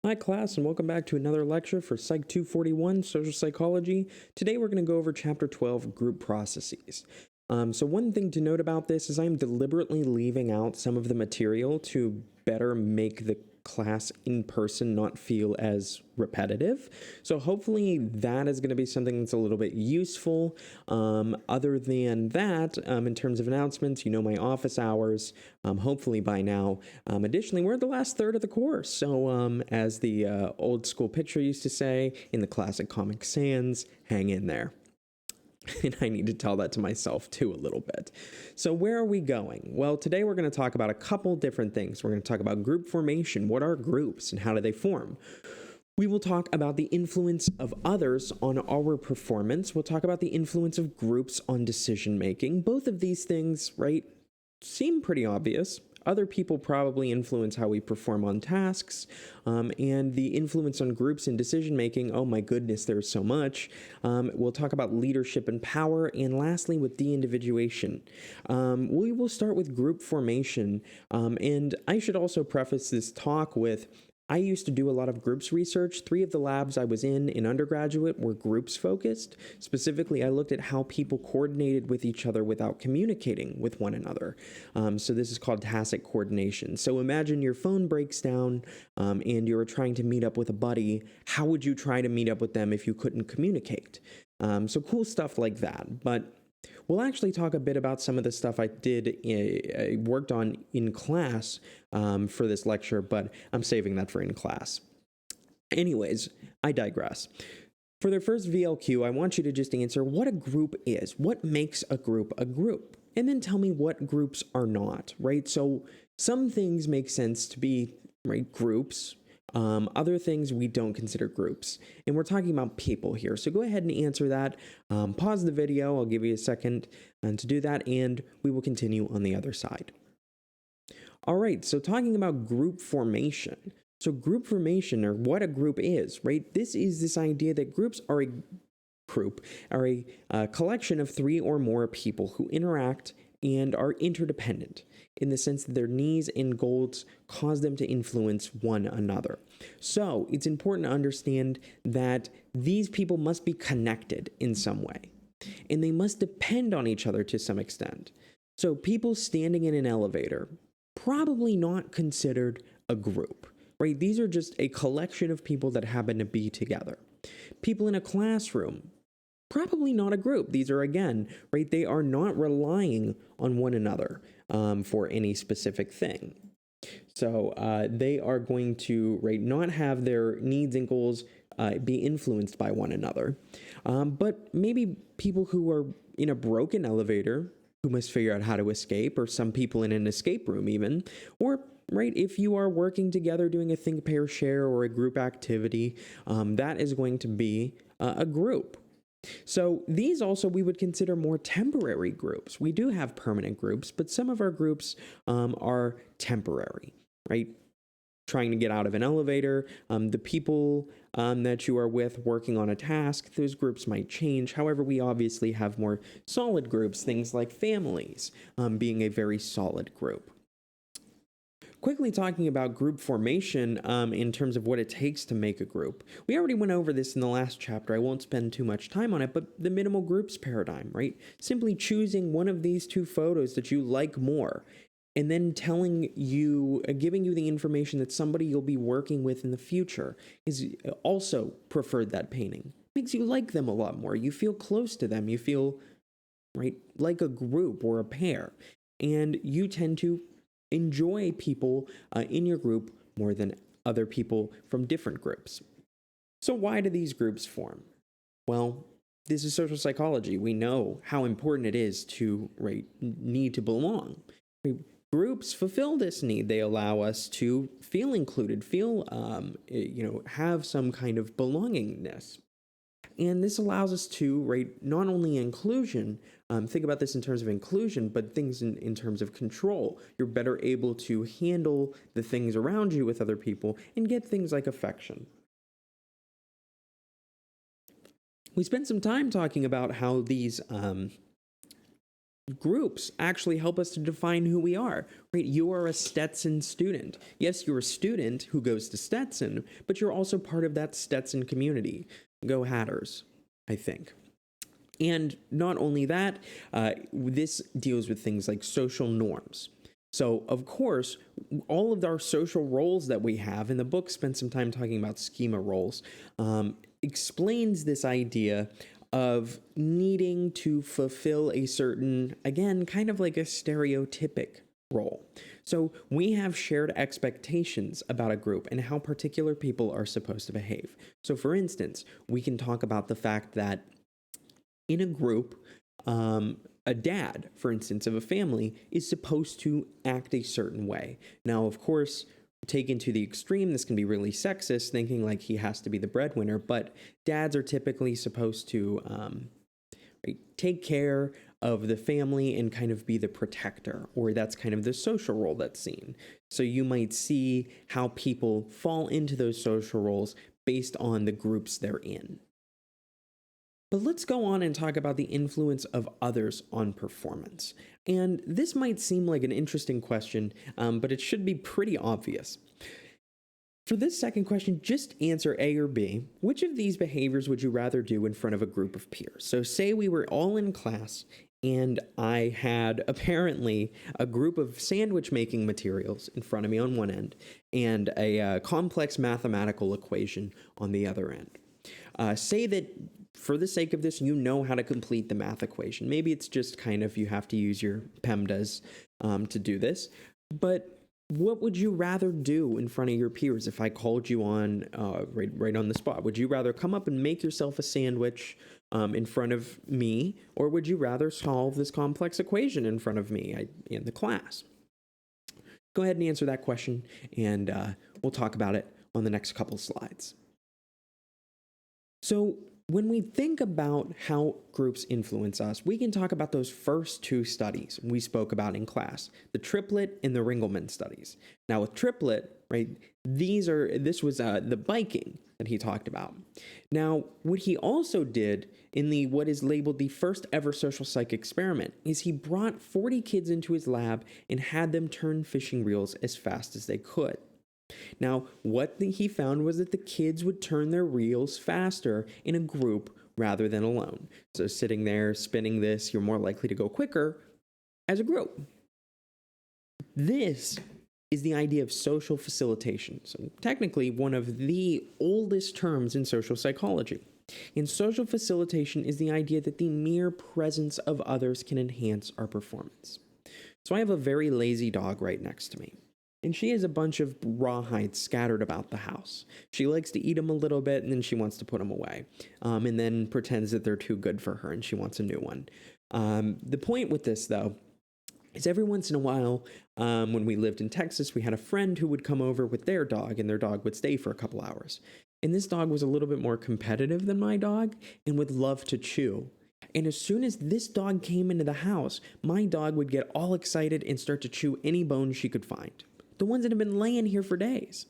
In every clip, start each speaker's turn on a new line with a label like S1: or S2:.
S1: Hi class, and welcome back to another lecture for Psych 241, Social Psychology. Today we're going to go over Chapter 12, Group Processes. So one thing to note about this is I'm deliberately leaving out some of the material to better make the class in person not feel as repetitive. So hopefully that is going to be something that's a little bit useful. Other than that, in terms of announcements, you know my office hours, hopefully by now. Additionally, we're at the last third of the course. So as the old school picture used to say in the classic Comic Sans, hang in there. And I need to tell that to myself too a little bit. So where are we going? Well, today we're going to talk about a couple different things. We're going to talk about group formation. What are groups and how do they form? We will talk about the influence of others on our performance. We'll talk about the influence of groups on decision making. Both of these things, right, seem pretty obvious. Other people probably influence how we perform on tasks, and the influence on groups and decision making. Oh my goodness, there's so much. We'll talk about leadership and power, and lastly, with de-individuation. We will start with group formation, and I should also preface this talk with I used to do a lot of groups research. 3 of the labs I was in undergraduate were groups focused. Specifically, I looked at how people coordinated with each other without communicating with one another. So this is called tacit coordination. So imagine your phone breaks down and you're trying to meet up with a buddy. How would you try to meet up with them if you couldn't communicate? So cool stuff like that. But we'll actually talk a bit about some of the stuff I worked on in class for this lecture, but I'm saving that for in class. Anyways, I digress. For the first VLQ, I want you to just answer what a group is. What makes a group a group? And then tell me what groups are not, right? So some things make sense to be, right, groups. Other things we don't consider groups. And we're talking about people here. So go ahead and answer that. Pause the video. I'll give you a second to do that, and we will continue on the other side. All right, so talking about group formation. So group formation, or what a group is, right? This is this idea that groups are a collection of 3 or more people who interact and are interdependent in the sense that their needs and goals cause them to influence one another. So it's important to understand that these people must be connected in some way, and they must depend on each other to some extent. So people standing in an elevator, probably not considered a group, right? These are just a collection of people that happen to be together. People in a classroom, probably not a group. These are, again, right, they are not relying on one another for any specific thing. So they are going to, right, not have their needs and goals be influenced by one another. But maybe people who are in a broken elevator who must figure out how to escape, or some people in an escape room even, or right, if you are working together doing a think, pair, share, or a group activity, that is going to be a group. So these also we would consider more temporary groups. We do have permanent groups, but some of our groups are temporary, right? Trying to get out of an elevator, the people that you are with working on a task, those groups might change. However, we obviously have more solid groups, things like families being a very solid group. Quickly talking about group formation in terms of what it takes to make a group. We already went over this in the last chapter. I won't spend too much time on it, but the minimal groups paradigm, right? Simply choosing one of these 2 photos that you like more, and then giving you the information that somebody you'll be working with in the future is also preferred that painting. Makes you like them a lot more. You feel close to them. You feel, right, like a group or a pair. And you tend to enjoy people in your group more than other people from different groups. So why do these groups form? Well, this is social psychology. We know how important it is to, right, need to belong. Groups fulfill this need. They allow us to feel included, have some kind of belongingness. And this allows us to, right, not only inclusion, think about this in terms of inclusion, but things in terms of control. You're better able to handle the things around you with other people and get things like affection. We spent some time talking about how these groups actually help us to define who we are, right? You are a Stetson student. Yes, you're a student who goes to Stetson, but you're also part of that Stetson community. Go Hatters, I think. And not only that, this deals with things like social norms. So, of course, all of our social roles that we have, and the book spends some time talking about schema roles, explains this idea of needing to fulfill a certain, again, kind of like a stereotypic role. So we have shared expectations about a group and how particular people are supposed to behave. So for instance, we can talk about the fact that in a group, a dad, for instance, of a family is supposed to act a certain way. Now, of course, taken to the extreme, this can be really sexist, thinking like he has to be the breadwinner, but dads are typically supposed to take care of the family and kind of be the protector, or that's kind of the social role that's seen. So you might see how people fall into those social roles based on the groups they're in. But let's go on and talk about the influence of others on performance. And this might seem like an interesting question, but it should be pretty obvious. For this second question, just answer A or B. Which of these behaviors would you rather do in front of a group of peers? So say we were all in class and I had apparently a group of sandwich making materials in front of me on one end and a complex mathematical equation on the other end. Say that for the sake of this, you know how to complete the math equation. Maybe it's just kind of you have to use your PEMDAS to do this. But what would you rather do in front of your peers if I called you on right on the spot? Would you rather come up and make yourself a sandwich in front of me, or would you rather solve this complex equation in front of me in the class? Go ahead and answer that question, and we'll talk about it on the next couple slides. So when we think about how groups influence us, we can talk about those first two studies we spoke about in class, the triplet and the Ringelmann studies. Now with triplet, right, this was the biking that he talked about. Now, what he also did in what is labeled the first ever social psych experiment is he brought 40 kids into his lab and had them turn fishing reels as fast as they could. Now, what he found was that the kids would turn their reels faster in a group rather than alone. So sitting there spinning this, you're more likely to go quicker as a group. This is the idea of social facilitation. So technically one of the oldest terms in social psychology. And social facilitation is the idea that the mere presence of others can enhance our performance. So I have a very lazy dog right next to me. And she has a bunch of rawhides scattered about the house. She likes to eat them a little bit, and then she wants to put them away. And then pretends that they're too good for her, and she wants a new one. The point with this, though, is every once in a while, when we lived in Texas, we had a friend who would come over with their dog, and their dog would stay for a couple hours. And this dog was a little bit more competitive than my dog, and would love to chew. And as soon as this dog came into the house, my dog would get all excited and start to chew any bone she could find. The ones that have been laying here for days.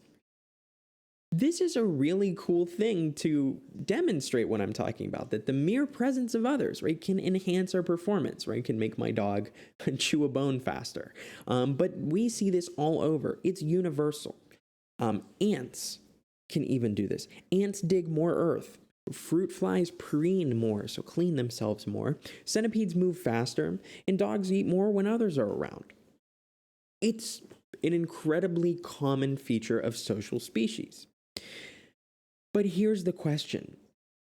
S1: This is a really cool thing to demonstrate what I'm talking about, that the mere presence of others, right, can enhance our performance, right, can make my dog chew a bone faster. But we see this all over. It's universal. Ants can even do this. Ants dig more earth. Fruit flies preen more, so clean themselves more. Centipedes move faster, and dogs eat more when others are around. It's an incredibly common feature of social species. But here's the question.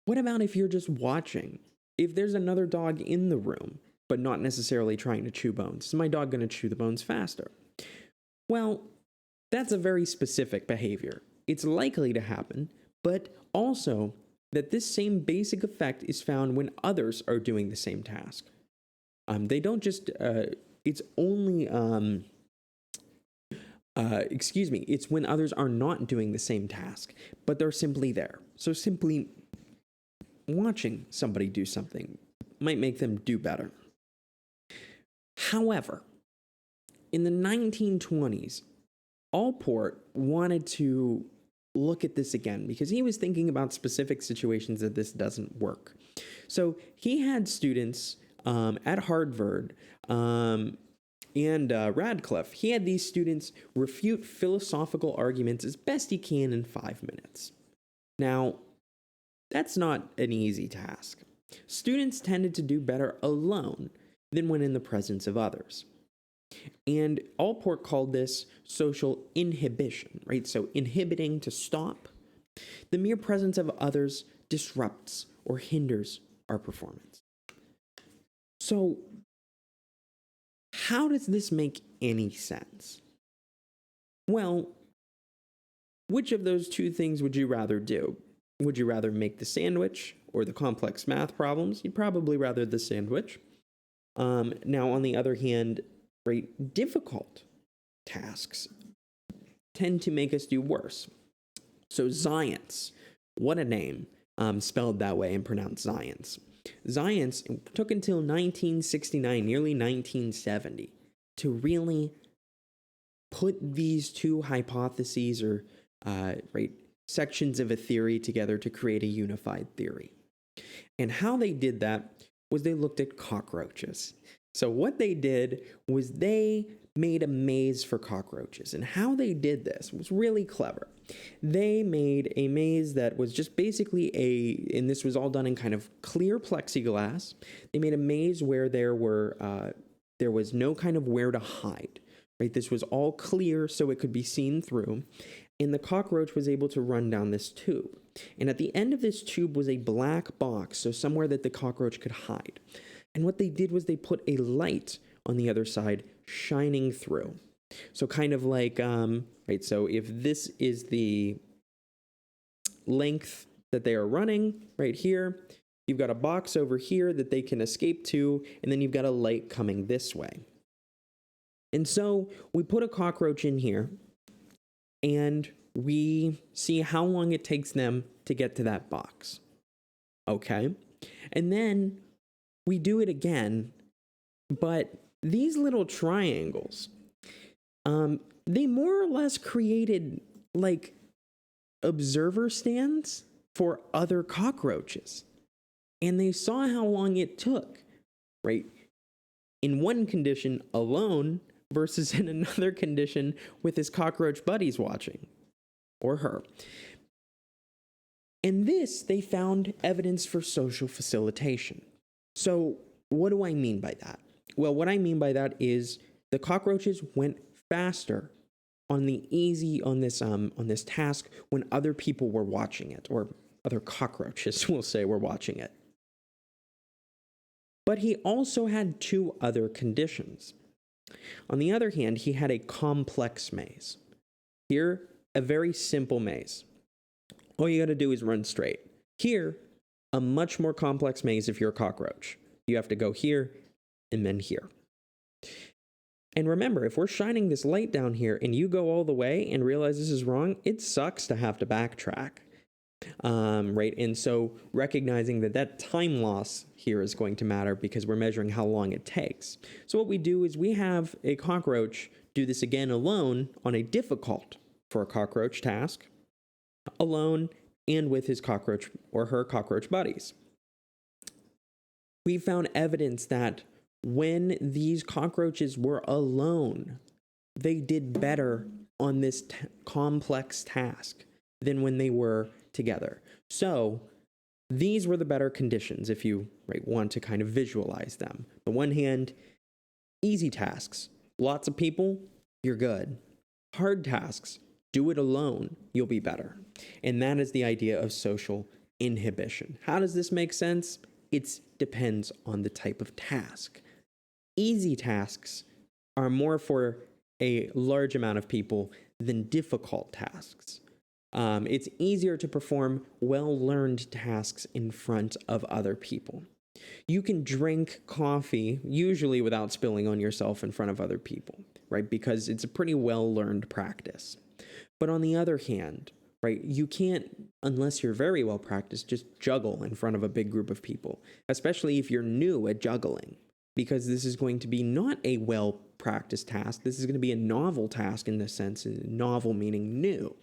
S1: What about if you're just watching? If there's another dog in the room, but not necessarily trying to chew bones, is my dog going to chew the bones faster? Well, that's a very specific behavior. It's likely to happen, but also that this same basic effect is found when others are doing the same task. They don't just, it's only, it's when others are not doing the same task, but they're simply there. So simply watching somebody do something might make them do better. However, in the 1920s, Allport wanted to look at this again because he was thinking about specific situations that this doesn't work. So he had students at Harvard and Radcliffe, he had these students refute philosophical arguments as best he can in 5 minutes. Now, that's not an easy task. Students tended to do better alone than when in the presence of others. And Allport called this social inhibition, right? So inhibiting, to stop. The mere presence of others disrupts or hinders our performance. So, how does this make any sense? Well, which of those two things would you rather do? Would you rather make the sandwich or the complex math problems? You'd probably rather the sandwich. Now, on the other hand, right, difficult tasks tend to make us do worse. So science, what a name, spelled that way and pronounced science. Science took until 1969, nearly 1970, to really put these two hypotheses or sections of a theory together to create a unified theory. And how they did that was they looked at cockroaches. So what they did was they made a maze for cockroaches. And how they did this was really clever. They made a maze that was just basically and this was all done in kind of clear plexiglass. They made a maze where there was no kind of where to hide, right? This was all clear so it could be seen through. And the cockroach was able to run down this tube. And at the end of this tube was a black box, so somewhere that the cockroach could hide. And what they did was they put a light on the other side shining through. So kind of like, so if this is the length that they are running right here, you've got a box over here that they can escape to, and then you've got a light coming this way. And so we put a cockroach in here, and we see how long it takes them to get to that box. Okay? And then we do it again, but these little triangles, they more or less created like observer stands for other cockroaches. And they saw how long it took, right? In one condition alone versus in another condition with his cockroach buddies watching, or her. In this, they found evidence for social facilitation. So what do I mean by that? Well, what I mean by that is the cockroaches went faster on this task when other people were watching it, or other cockroaches, we'll say, were watching it. But he also had two other conditions. On the other hand, he had a complex maze. Here, a very simple maze. All you got to do is run straight. Here, a much more complex maze if you're a cockroach. You have to go here and then here. And remember, if we're shining this light down here and you go all the way and realize this is wrong, it sucks to have to backtrack. Right? And so recognizing that time loss here is going to matter because we're measuring how long it takes. So what we do is we have a cockroach do this again alone on a difficult for a cockroach task, alone and with his cockroach or her cockroach buddies. We found evidence that when these cockroaches were alone, they did better on this complex task than when they were together. So these were the better conditions if you want to kind of visualize them. On the one hand, easy tasks, lots of people, you're good. Hard tasks, do it alone, you'll be better. And that is the idea of social inhibition. How does this make sense? It depends on the type of task. Easy tasks are more for a large amount of people than difficult tasks. It's easier to perform well-learned tasks in front of other people. You can drink coffee, usually without spilling on yourself in front of other people, right? Because it's a pretty well-learned practice. But on the other hand, right, you can't, unless you're very well practiced, just juggle in front of a big group of people, especially if you're new at juggling, because this is going to be not a well-practiced task. This is going to be a novel task in the sense, novel meaning new.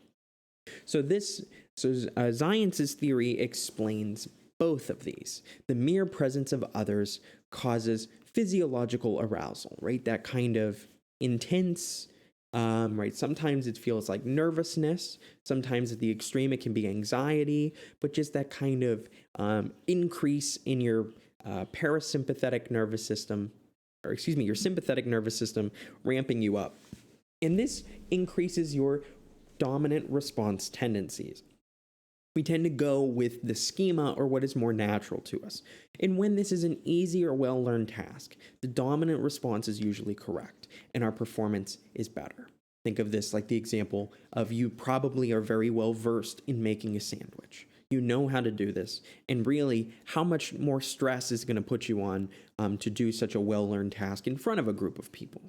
S1: So Zientz's theory explains both of these. The mere presence of others causes physiological arousal, right? That kind of intense, right? Sometimes it feels like nervousness. Sometimes at the extreme, it can be anxiety, but just that kind of increase in your parasympathetic nervous system, or excuse me, your sympathetic nervous system ramping you up. And this increases your dominant response tendencies. We tend to go with the schema or what is more natural to us. And when this is an easy or well-learned task, the dominant response is usually correct and our performance is better. Think of this like the example of you probably are very well versed in making a sandwich. You know how to do this, and really how much more stress is going to put you on to do such a well-learned task in front of a group of people.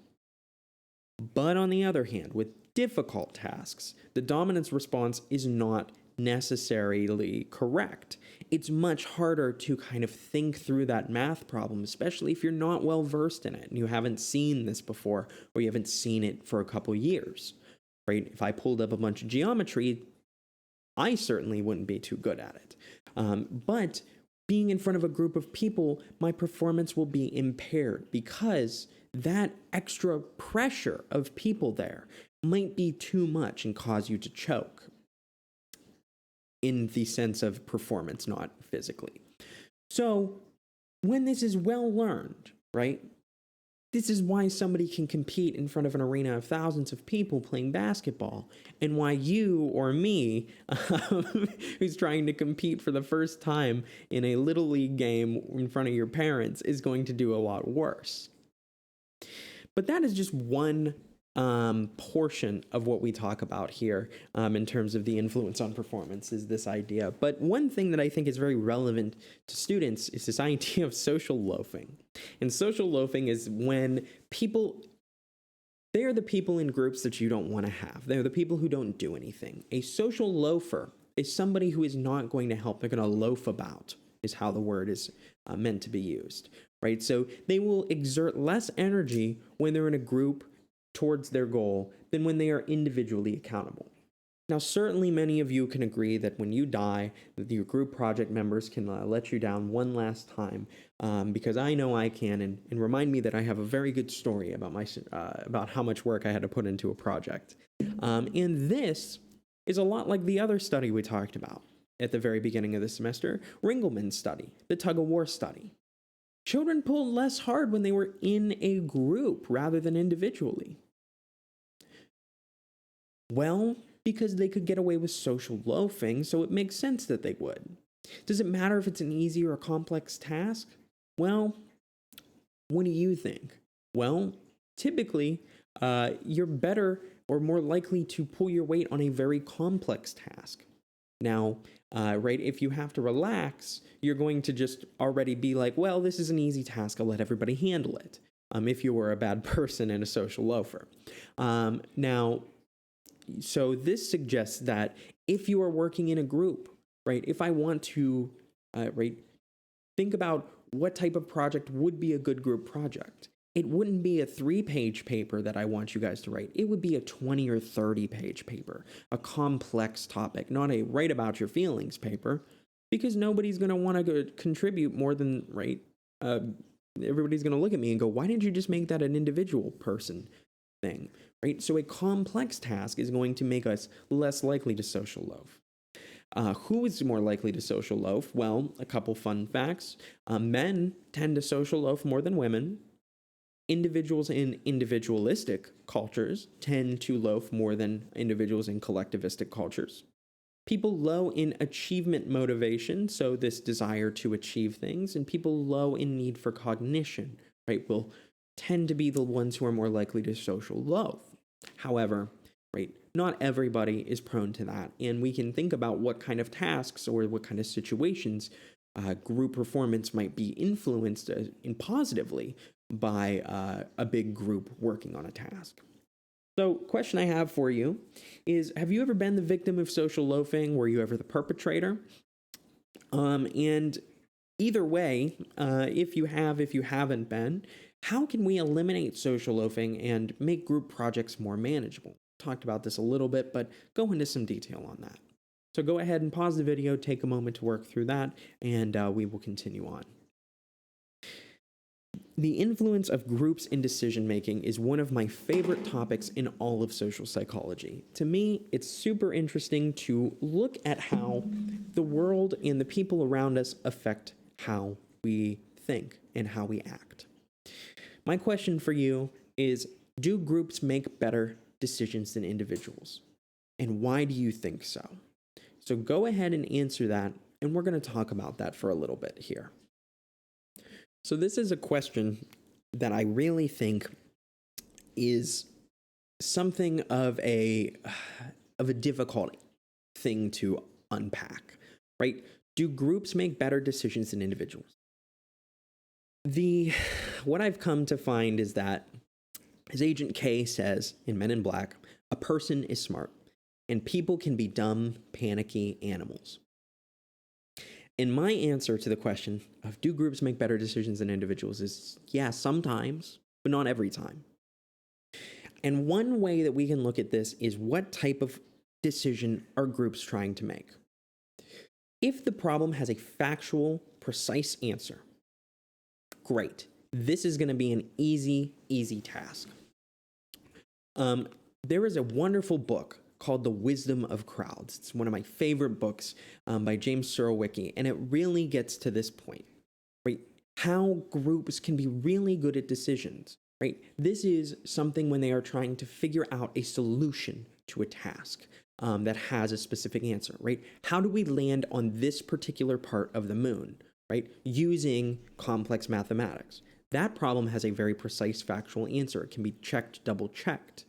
S1: But on the other hand, with difficult tasks, the dominance response is not necessarily correct. It's much harder to kind of think through that math problem, especially if you're not well versed in it and you haven't seen this before or you haven't seen it for a couple years, right? If I pulled up a bunch of geometry, I certainly wouldn't be too good at it. But being in front of a group of people, my performance will be impaired because that extra pressure of people there might be too much and cause you to choke. In the sense of performance, not physically. So when this is well learned, right? This is why somebody can compete in front of an arena of thousands of people playing basketball, and why you or me, who's trying to compete for the first time in a little league game in front of your parents, is going to do a lot worse. But that is just one portion of what we talk about here in terms of the influence on performance is this idea. But one thing that I think is very relevant to students is this idea of social loafing. And social loafing is when people, they are the people in groups that you don't want to have. They're the people who don't do anything. A social loafer is somebody who is not going to help. They're going to loaf about, is how the word is meant to be used, right? So they will exert less energy when they're in a group towards their goal than when they are individually accountable. Now, certainly many of you can agree that when you die, that your group project members can let you down one last time, because I know I can, and remind me that I have a very good story about how much work I had to put into a project. And this is a lot like the other study we talked about at the very beginning of the semester, Ringelmann's study, the tug-of-war study. Children pulled less hard when they were in a group rather than individually. Well, because they could get away with social loafing, so it makes sense that they would. Does it matter if it's an easy or a complex task? Well, what do you think? Well, typically, you're better or more likely to pull your weight on a very complex task. Now, right, if you have to relax, you're going to just already be like, well, this is an easy task, I'll let everybody handle it, if you were a bad person and a social loafer. Now, so this suggests that if you are working in a group, right, if I want to, right, think about what type of project would be a good group project. It wouldn't be a 3-page paper that I want you guys to write. It would be a 20 or 30-page paper, a complex topic, not a write about your feelings paper, because nobody's going to want to contribute more than, right, everybody's going to look at me and go, why didn't you just make that an individual person thing, right? So a complex task is going to make us less likely to social loaf. Who is more likely to social loaf? Well, a couple fun facts. Men tend to social loaf more than women. Individuals in individualistic cultures tend to loaf more than individuals in collectivistic cultures. People low in achievement motivation, so this desire to achieve things, and people low in need for cognition, right, will tend to be the ones who are more likely to social loaf. However, right, not everybody is prone to that, and we can think about what kind of tasks or what kind of situations group performance might be influenced positively by a big group working on a task. So, question I have for you is, have you ever been the victim of social loafing? Were you ever the perpetrator? And either way, if you haven't been, how can we eliminate social loafing and make group projects more manageable? Talked about this a little bit, but go into some detail on that. So go ahead and pause the video, take a moment to work through that, and we will continue on. The influence of groups in decision-making is one of my favorite topics in all of social psychology. To me, it's super interesting to look at how the world and the people around us affect how we think and how we act. My question for you is, do groups make better decisions than individuals? And why do you think so? So go ahead and answer that, and we're going to talk about that for a little bit here. So this is a question that I really think is something of a difficult thing to unpack, right? Do groups make better decisions than individuals? What I've come to find is that, as Agent K says in Men in Black, a person is smart, and people can be dumb, panicky animals. And my answer to the question of do groups make better decisions than individuals is yeah, sometimes, but not every time. And one way that we can look at this is what type of decision are groups trying to make? If the problem has a factual, precise answer, great. This is going to be an easy task. There is a wonderful book called The Wisdom of Crowds. It's one of my favorite books by James Surowiecki, and it really gets to this point, right? How groups can be really good at decisions, right? This is something when they are trying to figure out a solution to a task that has a specific answer, right? How do we land on this particular part of the moon, right? Using complex mathematics. That problem has a very precise factual answer. It can be checked, double-checked.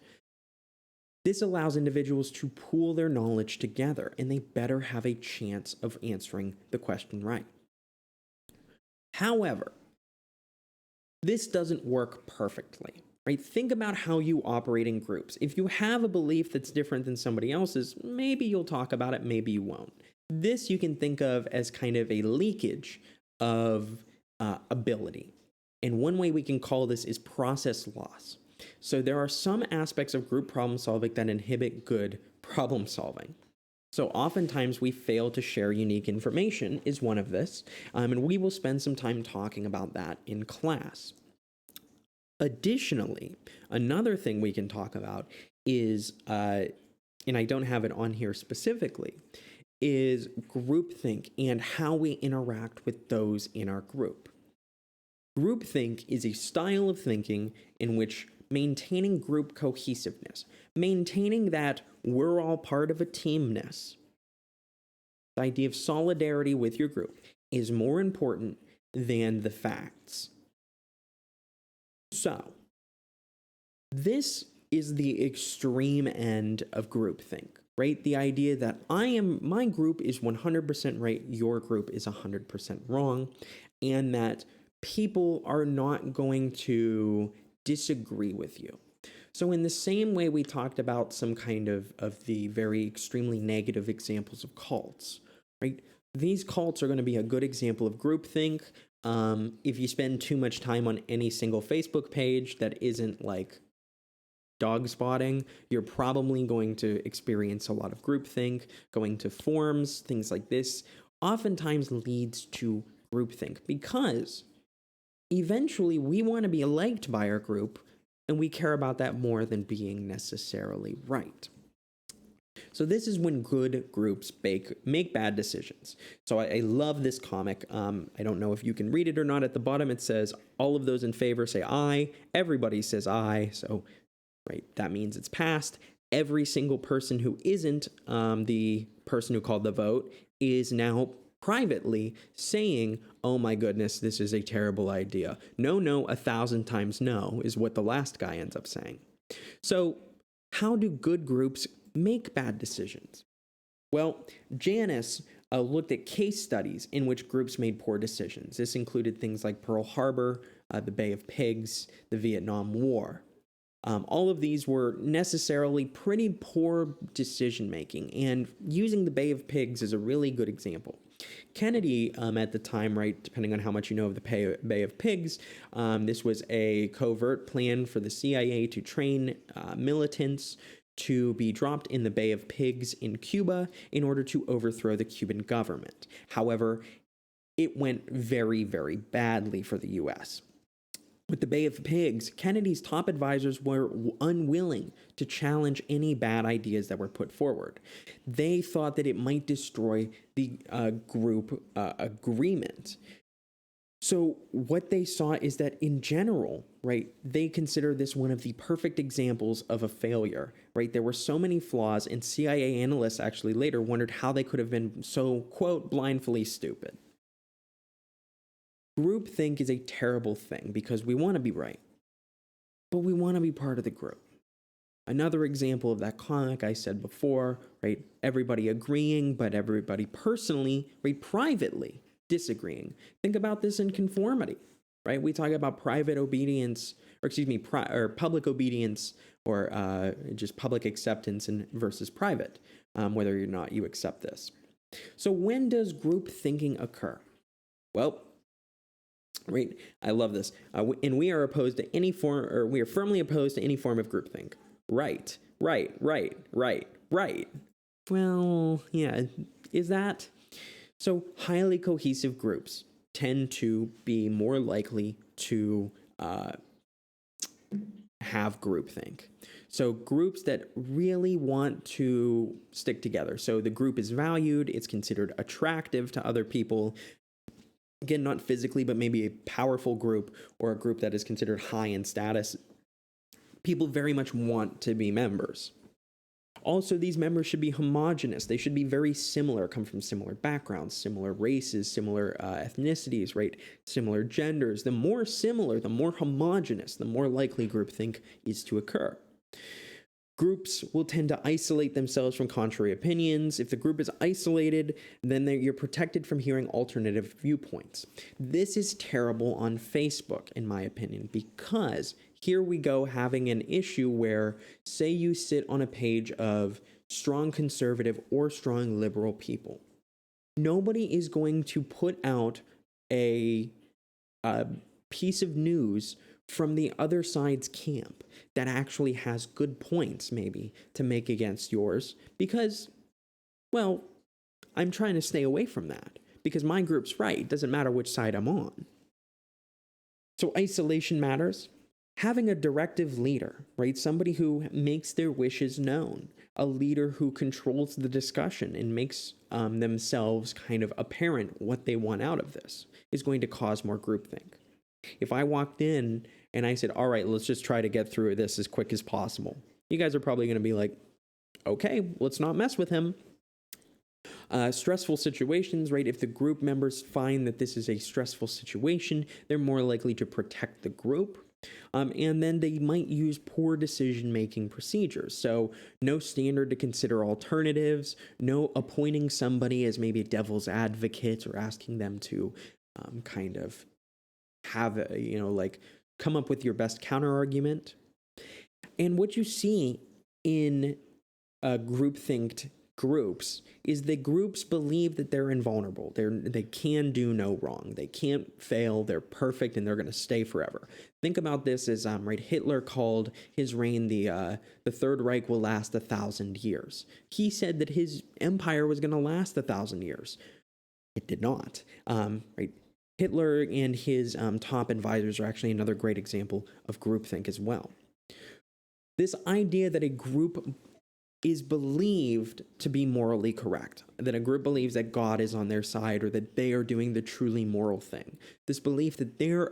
S1: This allows individuals to pool their knowledge together, and they better have a chance of answering the question right. However, this doesn't work perfectly, right? Think about how you operate in groups. If you have a belief that's different than somebody else's, maybe you'll talk about it, maybe you won't. This you can think of as kind of a leakage of ability. And one way we can call this is process loss. So there are some aspects of group problem solving that inhibit good problem solving. So oftentimes we fail to share unique information is one of this, and we will spend some time talking about that in class. Additionally, another thing we can talk about is, and I don't have it on here specifically, is groupthink and how we interact with those in our group. Groupthink is a style of thinking in which maintaining group cohesiveness, maintaining that we're all part of a teamness, the idea of solidarity with your group is more important than the facts. So, this is the extreme end of groupthink, right? The idea that my group is 100% right, your group is 100% wrong, and that people are not going to disagree with you. So in the same way we talked about some kind of the very extremely negative examples of cults, right? These cults are going to be a good example of groupthink. If you spend too much time on any single Facebook page that isn't like dog spotting, you're probably going to experience a lot of groupthink. Going to forums, things like this, oftentimes leads to groupthink because eventually we want to be liked by our group, and we care about that more than being necessarily right. So this is when good groups make bad decisions. So I love this comic. I don't know if you can read it or not. At the bottom it says, all of those in favor say aye. Everybody says aye. So right, that means it's passed. Every single person who isn't the person who called the vote is now privately saying, oh my goodness, this is a terrible idea. No, 1,000 times no is what the last guy ends up saying. So how do good groups make bad decisions? Well, Janice looked at case studies in which groups made poor decisions. This included things like Pearl Harbor, the Bay of Pigs, the Vietnam War. All of these were necessarily pretty poor decision making, and using the Bay of Pigs is a really good example. Kennedy, at the time, right, depending on how much you know of the Bay of Pigs, this was a covert plan for the CIA to train militants to be dropped in the Bay of Pigs in Cuba in order to overthrow the Cuban government. However, it went very, very badly for the U.S. With the Bay of Pigs, Kennedy's top advisors were unwilling to challenge any bad ideas that were put forward. They thought that it might destroy the group agreement. So what they saw is that in general, right, they consider this one of the perfect examples of a failure, right? There were so many flaws, and CIA analysts actually later wondered how they could have been so, quote, blindly stupid. Groupthink is a terrible thing because we want to be right, but we want to be part of the group. Another example of that, like I said before, right? Everybody agreeing, but everybody personally, right, privately disagreeing. Think about this in conformity, right? We talk about private obedience, or excuse me, or public obedience, or just public acceptance versus private, whether or not you accept this. So when does group thinking occur? Well, right, I love this. And we are opposed to any form, or we are firmly opposed to any form of groupthink. Right. Well, yeah, is that? So highly cohesive groups tend to be more likely to have groupthink. So groups that really want to stick together. So the group is valued, it's considered attractive to other people. Again, not physically, but maybe a powerful group or a group that is considered high in status. People very much want to be members. Also, these members should be homogenous. They should be very similar, come from similar backgrounds, similar races, similar ethnicities, right? Similar genders. The more similar, the more homogenous, the more likely groupthink is to occur. Groups will tend to isolate themselves from contrary opinions. If the group is isolated, then you're protected from hearing alternative viewpoints. This is terrible on Facebook, in my opinion, because here we go having an issue where, say you sit on a page of strong conservative or strong liberal people. Nobody is going to put out a piece of news from the other side's camp that actually has good points, maybe, to make against yours, because, well, I'm trying to stay away from that, because my group's right. It doesn't matter which side I'm on. So isolation matters. Having a directive leader, right? Somebody who makes their wishes known, a leader who controls the discussion and makes themselves kind of apparent what they want out of this, is going to cause more groupthink. If I walked in and I said, all right, let's just try to get through this as quick as possible, you guys are probably going to be like, okay, let's not mess with him. Stressful situations, right? If the group members find that this is a stressful situation, they're more likely to protect the group. And then they might use poor decision-making procedures. So no standard to consider alternatives, no appointing somebody as maybe a devil's advocate or asking them to kind of have, come up with your best counter-argument. And what you see in groupthinked groups is that groups believe that they're invulnerable. They can do no wrong. They can't fail. They're perfect, and they're going to stay forever. Think about this as right. Hitler called his reign the Third Reich will last 1,000 years. He said that his empire was going to last 1,000 years. It did not. Right. Hitler and his top advisors are actually another great example of groupthink as well. This idea that a group is believed to be morally correct, that a group believes that God is on their side or that they are doing the truly moral thing. This belief that their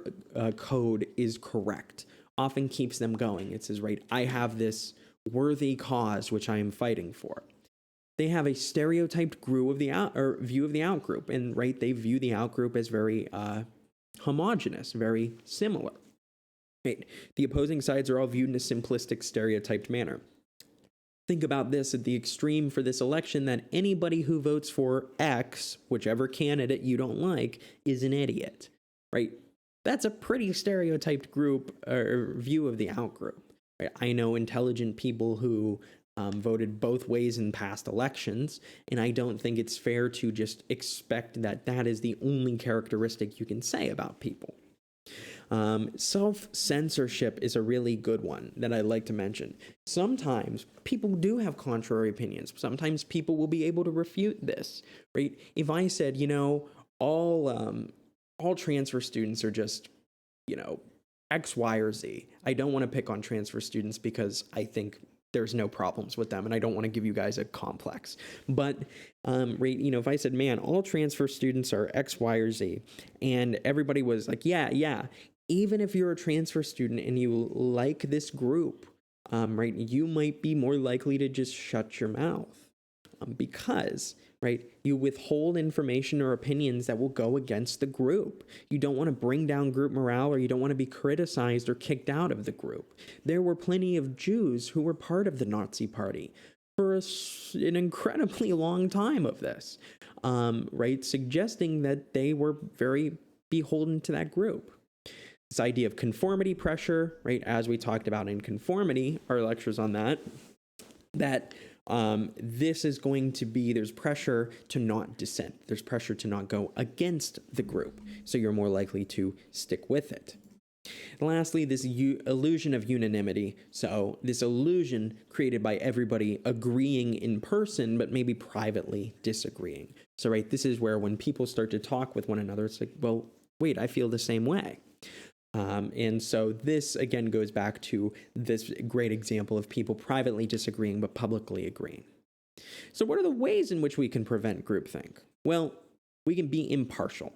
S1: code is correct often keeps them going. It says, right, I have this worthy cause which I am fighting for. They have a stereotyped view of the outgroup, and right, they view the outgroup as very homogenous, very similar. Right? The opposing sides are all viewed in a simplistic, stereotyped manner. Think about this at the extreme for this election, that anybody who votes for X, whichever candidate you don't like, is an idiot, right? That's a pretty stereotyped group or view of the outgroup. Right? I know intelligent people who voted both ways in past elections, and I don't think it's fair to just expect that that is the only characteristic you can say about people. Self-censorship is a really good one that I'd like to mention. Sometimes people do have contrary opinions. Sometimes people will be able to refute this, right? If I said, all transfer students are just, X, Y, or Z. I don't want to pick on transfer students because I think there's no problems with them, and I don't want to give you guys a complex. But, if I said, man, all transfer students are X, Y, or Z, and everybody was like, yeah, even if you're a transfer student and you like this group, you might be more likely to just shut your mouth because, you withhold information or opinions that will go against the group. You don't want to bring down group morale, or you don't want to be criticized or kicked out of the group. There were plenty of Jews who were part of the Nazi Party for an incredibly long time of this, suggesting that they were very beholden to that group. This idea of conformity pressure, as we talked about in conformity, our lectures on that this is going to be, there's pressure to not dissent. There's pressure to not go against the group. So you're more likely to stick with it. And lastly, this illusion of unanimity. So this illusion created by everybody agreeing in person, but maybe privately disagreeing. So, this is where when people start to talk with one another, it's like, well, wait, I feel the same way. And so this, again, goes back to this great example of people privately disagreeing but publicly agreeing. So what are the ways in which we can prevent groupthink? Well, we can be impartial.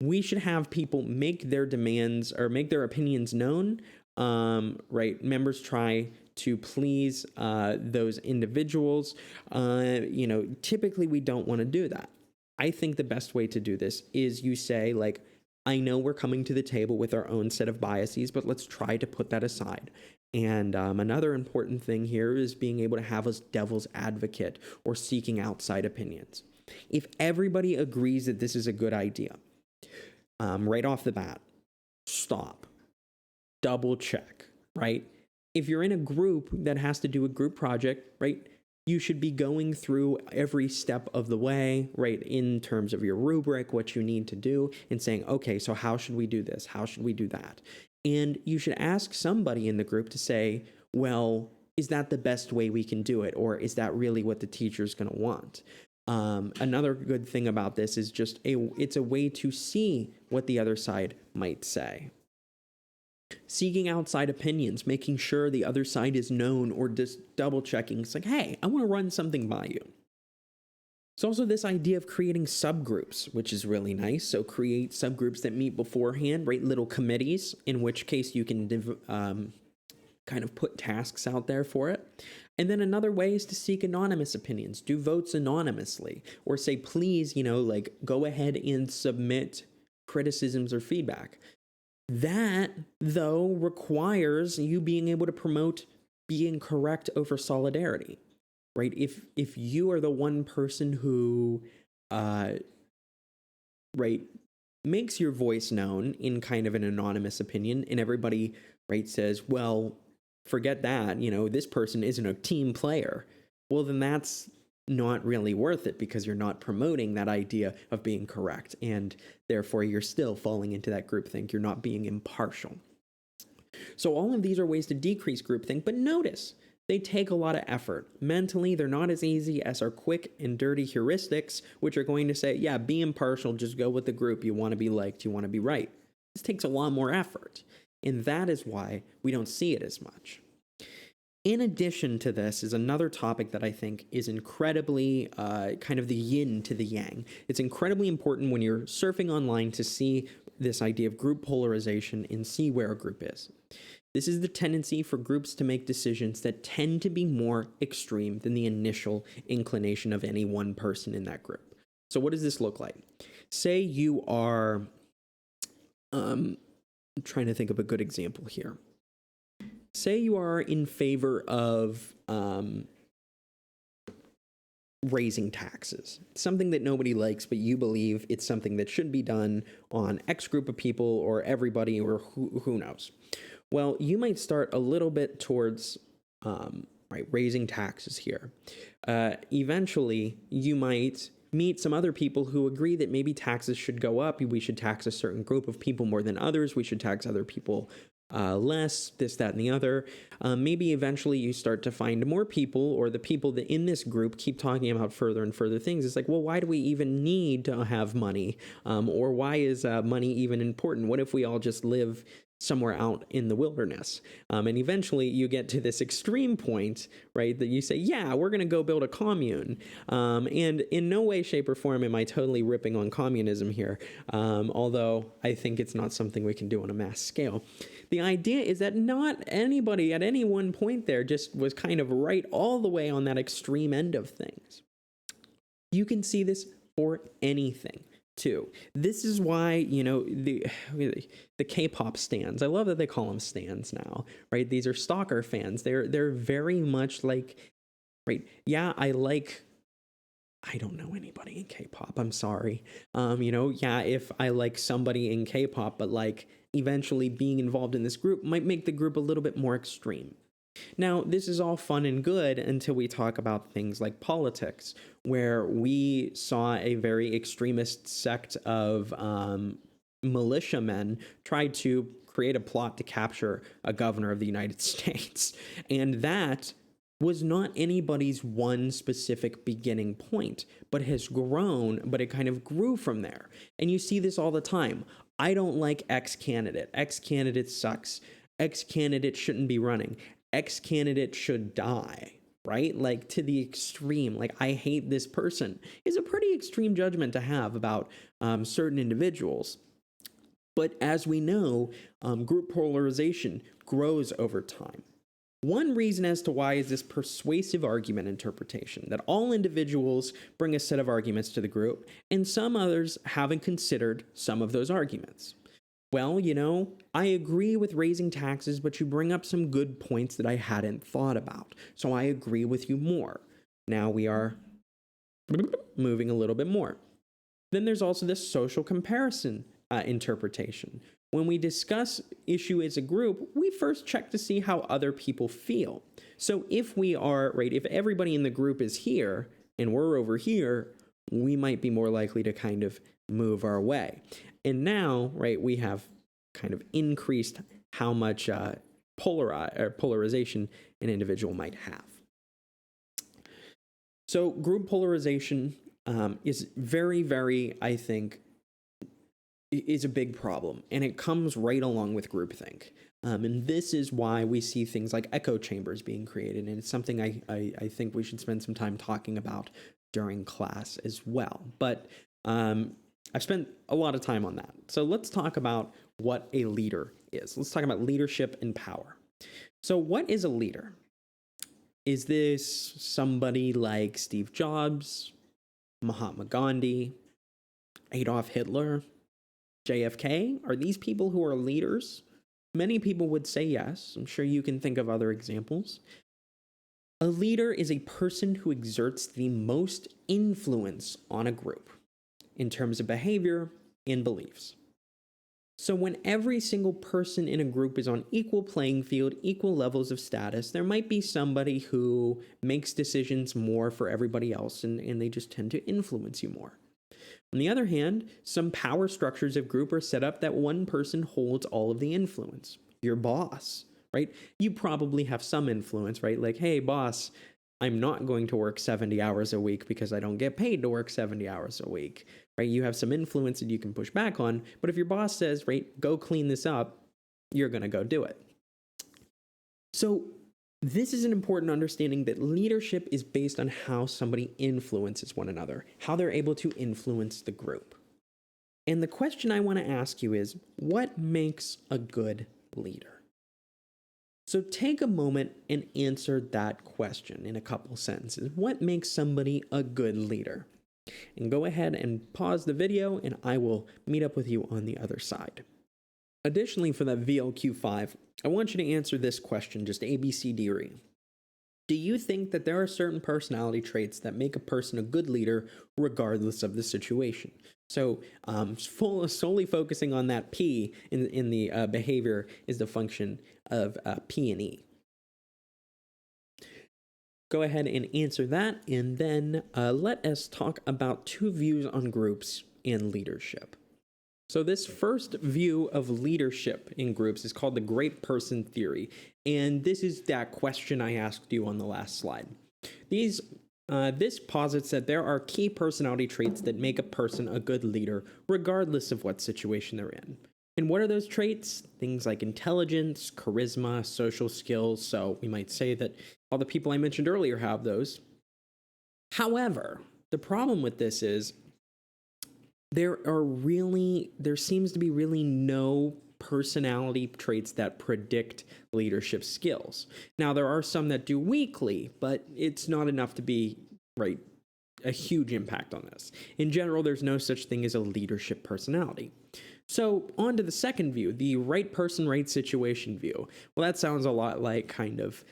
S1: We should have people make their demands or make their opinions known. Members try to please those individuals. Typically we don't want to do that. I think the best way to do this is you say, I know we're coming to the table with our own set of biases, but let's try to put that aside. And another important thing here is being able to have a devil's advocate or seeking outside opinions. If everybody agrees that this is a good idea, right off the bat, stop, double check, If you're in a group that has to do a group project, you should be going through every step of the way, in terms of your rubric, what you need to do, and saying, okay, so how should we do this? How should we do that? And you should ask somebody in the group to say, well, is that the best way we can do it? Or is that really what the teacher's going to want? Another good thing about this is it's a way to see what the other side might say. Seeking outside opinions, making sure the other side is known, or just double checking. It's like, hey, I want to run something by you. It's also this idea of creating subgroups, which is really nice. So create subgroups that meet beforehand, little committees, in which case you can kind of put tasks out there for it. And then another way is to seek anonymous opinions. Do votes anonymously, or say, please, go ahead and submit criticisms or feedback. That, though, requires you being able to promote being correct over solidarity, If you are the one person who, makes your voice known in kind of an anonymous opinion, and everybody, says, well, forget that, this person isn't a team player. Well, then that's not really worth it, because you're not promoting that idea of being correct, and therefore you're still falling into that groupthink. You're not being impartial. So all of these are ways to decrease groupthink, but notice they take a lot of effort. Mentally, they're not as easy as our quick and dirty heuristics, which are going to say, yeah, be impartial, just go with the group. You want to be liked, you want to be right. This takes a lot more effort, and that is why we don't see it as much. In addition to this is another topic that I think is incredibly kind of the yin to the yang. It's incredibly important when you're surfing online to see this idea of group polarization and see where a group is. This is the tendency for groups to make decisions that tend to be more extreme than the initial inclination of any one person in that group. So what does this look like? Say you are, I'm trying to think of a good example here. Say you are in favor of raising taxes, something that nobody likes, but you believe it's something that should be done on X group of people or everybody or who knows. Well, you might start a little bit towards raising taxes here. Eventually, you might meet some other people who agree that maybe taxes should go up. We should tax a certain group of people more than others. We should tax other people less, this, that, and the other. Maybe eventually you start to find more people, or the people that in this group keep talking about further and further things. It's like, well, why do we even need to have money? Or why is money even important? What if we all just live somewhere out in the wilderness? And eventually you get to this extreme point, right, that you say, yeah, we're going to go build a commune. And in no way, shape, or form am I totally ripping on communism here, although I think it's not something we can do on a mass scale. The idea is that not anybody at any one point there just was kind of right all the way on that extreme end of things. You can see this for anything too. This is why, you know, the K-pop stans, I love that they call them stans now, right? These are stalker fans. They're very much like, right? Yeah, I don't know anybody in K-pop. I'm sorry. You know, yeah, if I like somebody in K-pop, but like eventually being involved in this group might make the group a little bit more extreme. Now, this is all fun and good until we talk about things like politics, where we saw a very extremist sect of militiamen try to create a plot to capture a governor of the United States. And that was not anybody's one specific beginning point, but has grown, but it kind of grew from there. And you see this all the time. I don't like X candidate. X candidate sucks. X candidate shouldn't be running. X candidate should die, right? Like to the extreme, like I hate this person is a pretty extreme judgment to have about certain individuals. But as we know, group polarization grows over time. One reason as to why is this persuasive argument interpretation, that all individuals bring a set of arguments to the group, and some others haven't considered some of those arguments. Well, you know, I agree with raising taxes, but you bring up some good points that I hadn't thought about, so I agree with you more. Now we are moving a little bit more. Then there's also this social comparison interpretation. When we discuss issue as a group, we first check to see how other people feel. So if we are, right, if everybody in the group is here and we're over here, we might be more likely to kind of move our way. And now, right, we have kind of increased how much polarization an individual might have. So group polarization is very, very, I think, is a big problem, and it comes right along with groupthink. And this is why we see things like echo chambers being created, and it's something I think we should spend some time talking about during class as well. But I've spent a lot of time on that. So let's talk about what a leader is. Let's talk about leadership and power. So what is a leader? Is this somebody like Steve Jobs, Mahatma Gandhi, Adolf Hitler, JFK? Are these people who are leaders? Many people would say yes. I'm sure you can think of other examples. A leader is a person who exerts the most influence on a group in terms of behavior and beliefs. So when every single person in a group is on equal playing field, equal levels of status, there might be somebody who makes decisions more for everybody else, and they just tend to influence you more. On the other hand, some power structures of group are set up that one person holds all of the influence. Your boss, right? You probably have some influence, right? Like, hey, boss, I'm not going to work 70 hours a week because I don't get paid to work 70 hours a week, right? You have some influence that you can push back on, but if your boss says, right, go clean this up, you're going to go do it. So this is an important understanding that leadership is based on how somebody influences one another, how they're able to influence the group. And the question I want to ask you is, what makes a good leader? So take a moment and answer that question in a couple sentences. What makes somebody a good leader? And go ahead and pause the video, and I will meet up with you on the other side. Additionally, for that VLQ5, I want you to answer this question, just ABCD-ry. Do you think that there are certain personality traits that make a person a good leader regardless of the situation? So solely focusing on that P in the behavior is the function of P and E. go ahead and answer that, and then let us talk about 2 views on groups and leadership. So this first view of leadership in groups is called the great person theory, and this is that question I asked you on the last slide. This posits that there are key personality traits that make a person a good leader, regardless of what situation they're in. And what are those traits? Things like intelligence, charisma, social skills. So we might say that all the people I mentioned earlier have those. However, the problem with this is there seems to be really no personality traits that predict leadership skills. Now, there are some that do weakly, but it's not enough to be, a huge impact on this. In general, there's no such thing as a leadership personality. So on to the second view, the right person, right situation view. Well, that sounds a lot like kind of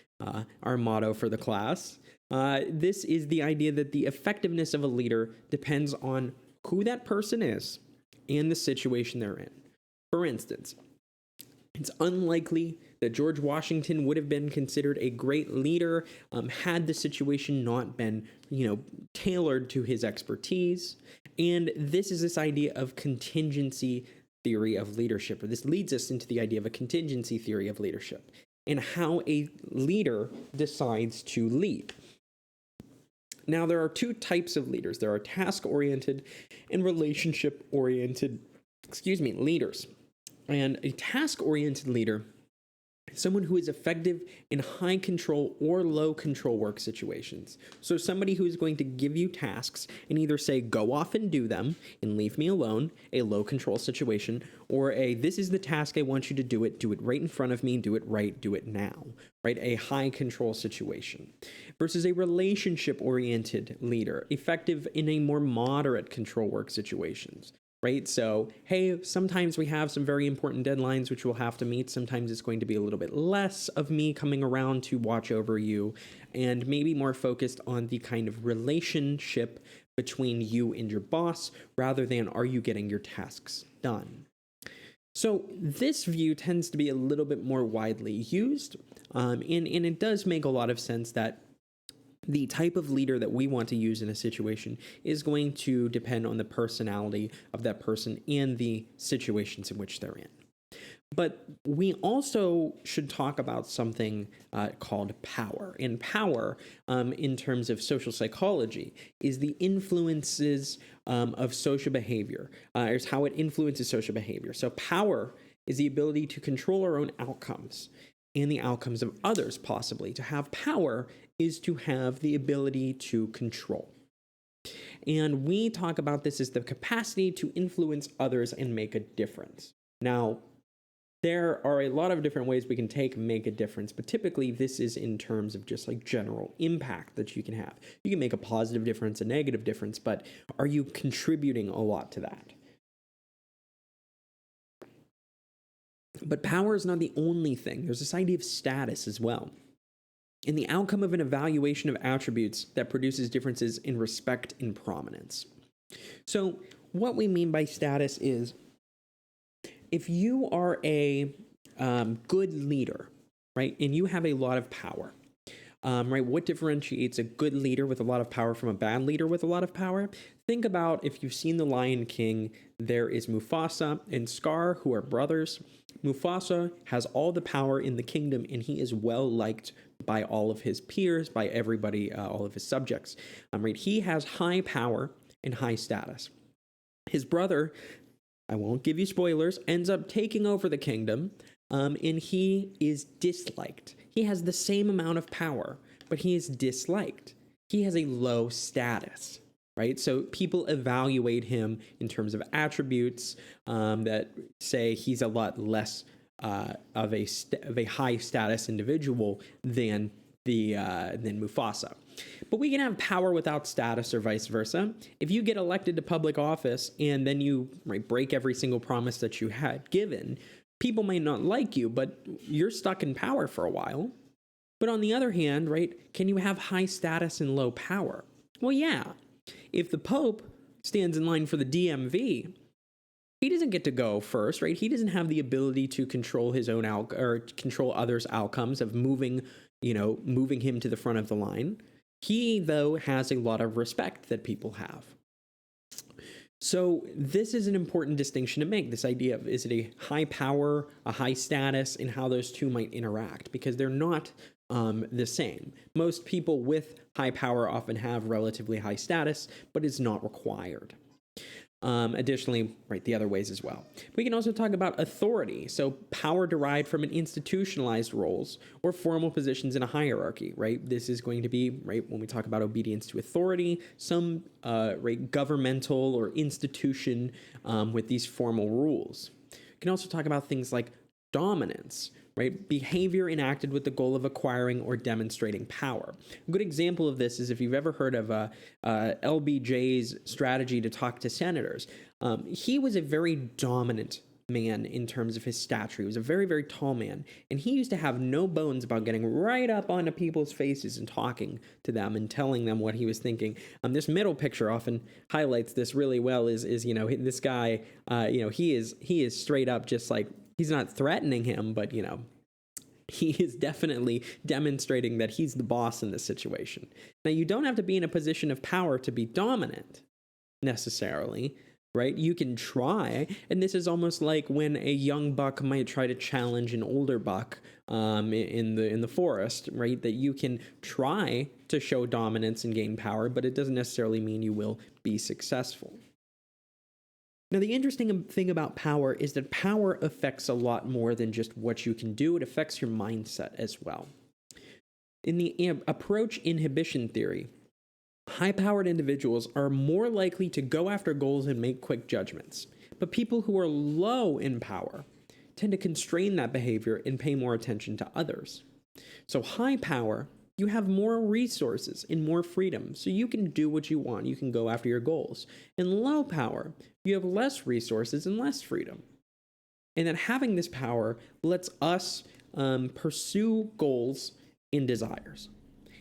S1: our motto for the class. This is the idea that the effectiveness of a leader depends on who that person is and the situation they're in. For instance, it's unlikely that George Washington would have been considered a great leader had the situation not been, tailored to his expertise. And this idea of contingency theory of leadership, or this leads us into the idea of a contingency theory of leadership and how a leader decides to lead. Now, there are 2 types of leaders. There are task-oriented and relationship-oriented, leaders. And a task-oriented leader is someone who is effective in high control or low control work situations. So somebody who is going to give you tasks and either say, go off and do them and leave me alone, a low control situation, or this is the task, I want you to do it right in front of me, do it right, do it now, right? A high control situation. Versus a relationship-oriented leader, effective in a more moderate control work situations. Right? So, hey, sometimes we have some very important deadlines which we'll have to meet. Sometimes it's going to be a little bit less of me coming around to watch over you and maybe more focused on the kind of relationship between you and your boss rather than are you getting your tasks done. So this view tends to be a little bit more widely used, and it does make a lot of sense that the type of leader that we want to use in a situation is going to depend on the personality of that person and the situations in which they're in. But we also should talk about something called power. And power, in terms of social psychology, is the influences of social behavior. It's how it influences social behavior. So power is the ability to control our own outcomes and the outcomes of others, possibly. To have power is to have the ability to control. And we talk about this as the capacity to influence others and make a difference. Now, there are a lot of different ways we can make a difference, but typically this is in terms of just general impact that you can have. You can make a positive difference, a negative difference, but are you contributing a lot to that? But power is not the only thing. There's this idea of status as well. And the outcome of an evaluation of attributes that produces differences in respect and prominence. So what we mean by status is if you are a good leader, right, and you have a lot of power, right, what differentiates a good leader with a lot of power from a bad leader with a lot of power? Think about if you've seen The Lion King, there is Mufasa and Scar, who are brothers. Mufasa has all the power in the kingdom, and he is well liked by all of his peers, by everybody, all of his subjects. Right? He has high power and high status. His brother, I won't give you spoilers, ends up taking over the kingdom, and he is disliked. He has the same amount of power, but he is disliked. He has a low status. Right? So people evaluate him in terms of attributes that say he's a lot less of a high status individual than Mufasa. But we can have power without status or vice versa. If you get elected to public office and then you break every single promise that you had given, people might not like you, but you're stuck in power for a while. But on the other hand, right, can you have high status and low power? Well, yeah. If the Pope stands in line for the DMV, he doesn't get to go first, right? He doesn't have the ability to control his own or control others' outcomes of moving moving him to the front of the line. He, though, has a lot of respect that people have. So this is an important distinction to make, this idea of, is it a high power, a high status, and how those two might interact, because they're not the same. Most people with high power often have relatively high status, but it's not required. Additionally, the other ways as well. We can also talk about authority. So power derived from an institutionalized roles or formal positions in a hierarchy, This is going to be, when we talk about obedience to authority, some, governmental or institution with these formal rules. We can also talk about things like dominance, behavior enacted with the goal of acquiring or demonstrating power. A good example of this is if you've ever heard of LBJ's strategy to talk to senators. He was a very dominant man in terms of his stature. He was a very, very tall man, and he used to have no bones about getting right up onto people's faces and talking to them and telling them what he was thinking. This middle picture often highlights this really well. Is this guy? He is straight up just like, he's not threatening him, but he is definitely demonstrating that he's the boss in this situation. Now, you don't have to be in a position of power to be dominant necessarily. You can try, and this is almost like when a young buck might try to challenge an older buck in the forest, That you can try to show dominance and gain power, but it doesn't necessarily mean you will be successful. Now, the interesting thing about power is that power affects a lot more than just what you can do. It affects your mindset as well. In the approach inhibition theory, high-powered individuals are more likely to go after goals and make quick judgments. But people who are low in power tend to constrain that behavior and pay more attention to others. So high power, you have more resources and more freedom, so you can do what you want. You can go after your goals. In low power, you have less resources and less freedom. And then having this power lets us pursue goals and desires.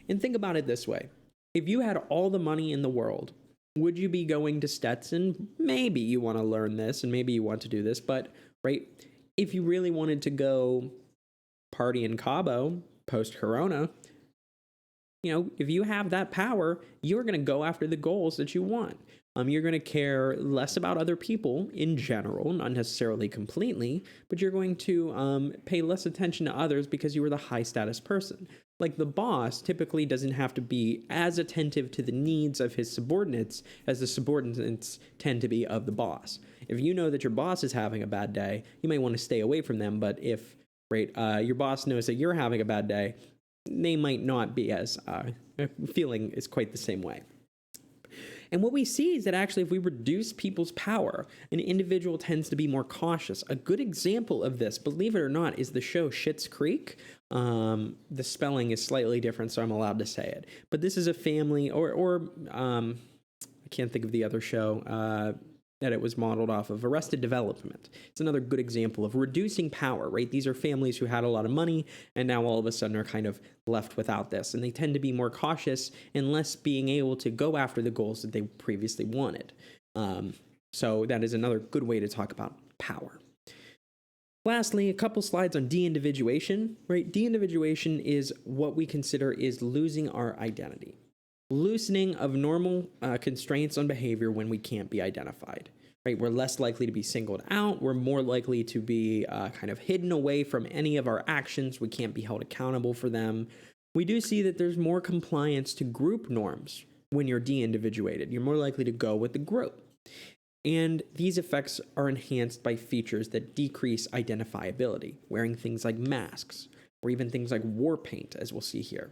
S1: And think about it this way. If you had all the money in the world, would you be going to Stetson? Maybe you want to learn this and maybe you want to do this, but if you really wanted to go party in Cabo post-corona, if you have that power, you're going to go after the goals that you want. You're going to care less about other people in general, not necessarily completely, but you're going to pay less attention to others because you were the high status person. Like the boss typically doesn't have to be as attentive to the needs of his subordinates as the subordinates tend to be of the boss. If you know that your boss is having a bad day, you may want to stay away from them, but if your boss knows that you're having a bad day, they might not be as feeling is quite the same way. And what we see is that actually if we reduce people's power, an individual tends to be more cautious. A good example of this, believe it or not, is the show Schitt's Creek. The spelling is slightly different, so I'm allowed to say it. But this is a family, or I can't think of the other show that it was modeled off of, Arrested Development. It's another good example of reducing power, These are families who had a lot of money and now all of a sudden are kind of left without this. And they tend to be more cautious and less being able to go after the goals that they previously wanted. So that is another good way to talk about power. Lastly, a couple slides on de-individuation, De-individuation is what we consider is losing our identity. Loosening of normal constraints on behavior when we can't be identified, We're less likely to be singled out. We're more likely to be kind of hidden away from any of our actions. We can't be held accountable for them. We do see that there's more compliance to group norms when you're de-individuated. You're more likely to go with the group. And these effects are enhanced by features that decrease identifiability, wearing things like masks, or even things like war paint, as we'll see here.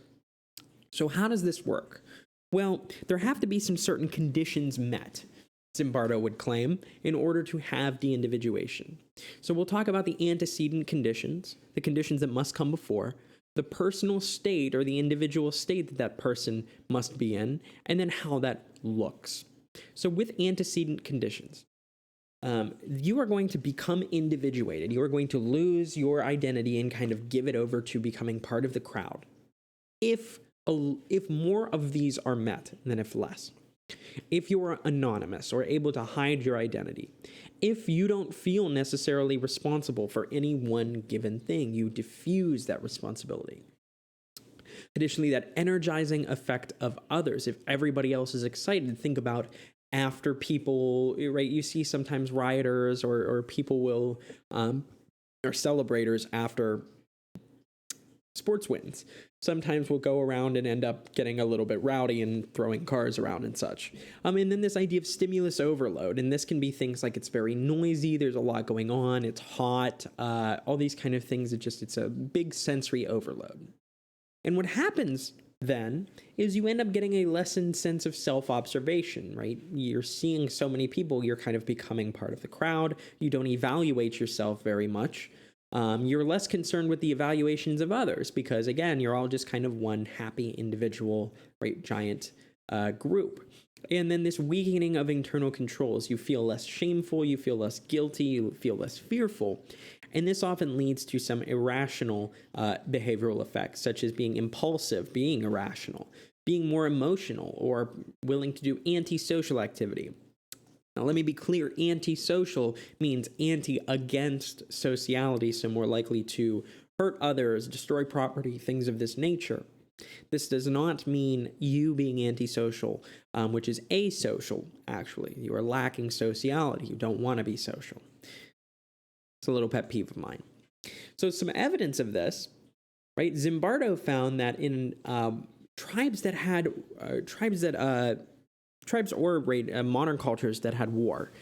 S1: So how does this work? Well, there have to be some certain conditions met, Zimbardo would claim, in order to have de-individuation. So we'll talk about the antecedent conditions, the conditions that must come before, the personal state or the individual state that that person must be in, and then how that looks. So with antecedent conditions, you are going to become individuated. You are going to lose your identity and kind of give it over to becoming part of the crowd. If more of these are met than if less. If you are anonymous or able to hide your identity. If you don't feel necessarily responsible for any one given thing, you diffuse that responsibility. Additionally, that energizing effect of others. If everybody else is excited, think about after people, right? You see sometimes rioters or people will, or celebrators after sports wins. Sometimes we'll go around and end up getting a little bit rowdy and throwing cars around and such. And then this idea of stimulus overload, and this can be things like it's very noisy, there's a lot going on, it's hot, all these kind of things. It's a big sensory overload. And what happens then is you end up getting a lessened sense of self-observation, right? You're seeing so many people, you're kind of becoming part of the crowd. You don't evaluate yourself very much. You're less concerned with the evaluations of others because, again, you're all just kind of one happy individual, right, giant group. And then this weakening of internal controls. You feel less shameful, you feel less guilty, you feel less fearful. And this often leads to some irrational behavioral effects, such as being impulsive, being irrational, being more emotional, or willing to do antisocial activity. Now, let me be clear, antisocial means against sociality, so more likely to hurt others, destroy property, things of this nature. This does not mean you being antisocial, which is asocial, actually. You are lacking sociality. You don't want to be social. It's a little pet peeve of mine. So some evidence of this, right? Zimbardo found that in tribes or modern cultures that had war,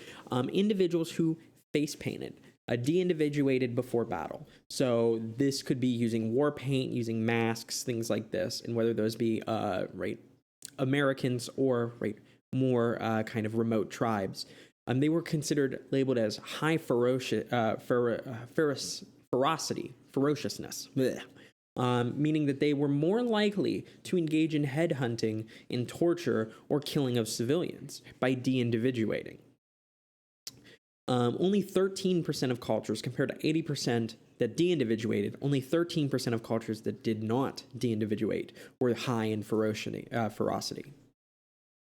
S1: individuals who face painted, de-individuated before battle. So this could be using war paint, using masks, things like this, and whether those be Americans or more kind of remote tribes. They were considered labeled as high ferociousness, meaning that they were more likely to engage in headhunting, in torture, or killing of civilians by de-individuating. Only 13% of cultures, compared to 80% that de-individuated, only 13% of cultures that did not de-individuate were high in ferocity.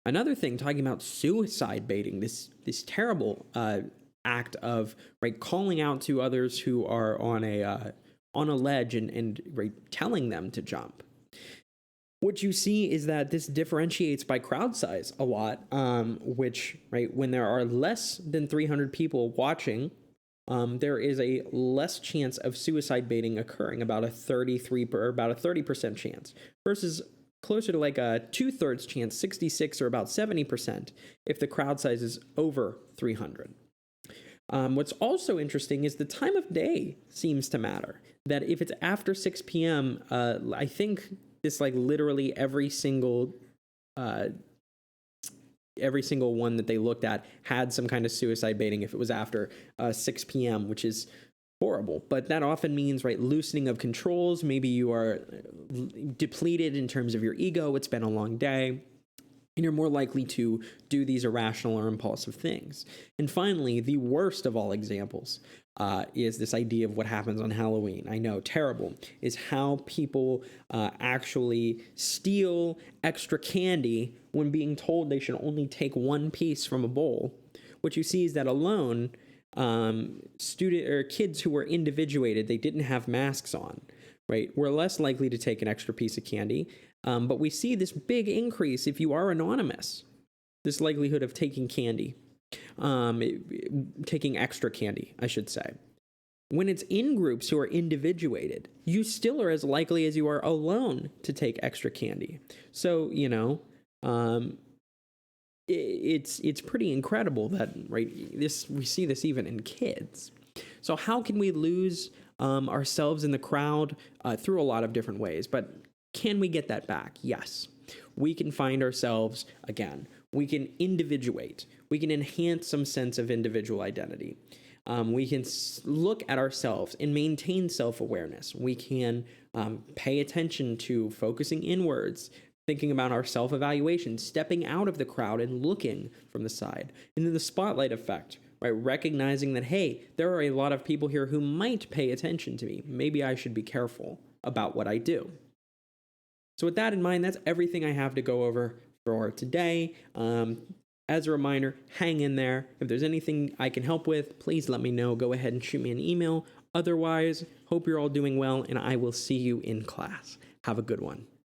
S1: Another thing, talking about suicide baiting, this terrible act of calling out to others who are on a ledge and telling them to jump. What you see is that this differentiates by crowd size a lot, which when there are less than 300 people watching, there is a less chance of suicide baiting occurring, about a 30% chance, versus closer to like a 2/3 chance, 66 or about 70%, if the crowd size is over 300. What's also interesting is the time of day seems to matter. That if it's after 6 p.m., I think this literally every single one that they looked at had some kind of suicide baiting if it was after 6 p.m., which is horrible. But that often means loosening of controls. Maybe you are depleted in terms of your ego. It's been a long day. And you're more likely to do these irrational or impulsive things. And finally, the worst of all examples is this idea of what happens on Halloween. I know, terrible, is how people actually steal extra candy when being told they should only take one piece from a bowl. What you see is that alone, kids who were individuated, they didn't have masks on, were less likely to take an extra piece of candy. But we see this big increase if you are anonymous, this likelihood of taking candy, taking extra candy, I should say. When it's in groups who are individuated, you still are as likely as you are alone to take extra candy. So, it's pretty incredible that, we see this even in kids. So how can we lose ourselves in the crowd? Through a lot of different ways, but can we get that back? Yes. We can find ourselves again. We can individuate. We can enhance some sense of individual identity. We can look at ourselves and maintain self-awareness. We can pay attention to focusing inwards, thinking about our self-evaluation, stepping out of the crowd and looking from the side. And then the spotlight effect, recognizing that, hey, there are a lot of people here who might pay attention to me. Maybe I should be careful about what I do. So with that in mind, that's everything I have to go over for today. As a reminder, hang in there. If there's anything I can help with, please let me know. Go ahead and shoot me an email. Otherwise, hope you're all doing well, and I will see you in class. Have a good one.